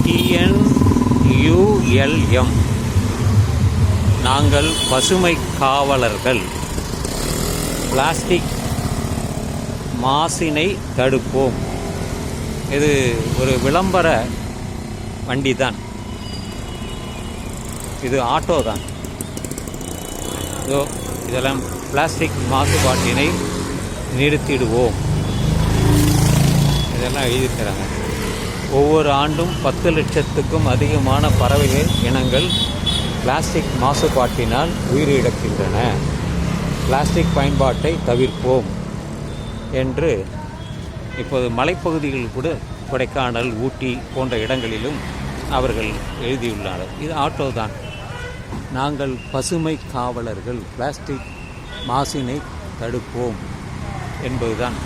TNULM. நாங்கள் பசுமை காவலர்கள், பிளாஸ்டிக் மாசினை தடுப்போம். இது ஒரு விளம்பர வண்டி தான், இது ஆட்டோ தான். இதெல்லாம் பிளாஸ்டிக் மாசுபாட்டினை நிறுத்திடுவோம், இதெல்லாம் எழுதியிருக்கிறாங்க. ஒவ்வொரு ஆண்டும் 10 லட்சத்துக்கும் அதிகமான பறவை இனங்கள் பிளாஸ்டிக் மாசுபாட்டினால் உயிரிழக்கின்றன. பிளாஸ்டிக் பயன்பாட்டை தவிர்ப்போம் என்று இப்போது மலைப்பகுதிகளில் கூட, கொடைக்கானல், ஊட்டி போன்ற இடங்களிலும் அவர்கள் எழுதியுள்ளனர். இது ஆட்டோ தான். நாங்கள் பசுமை காவலர்கள், பிளாஸ்டிக் மாசினை தடுப்போம் என்பதுதான்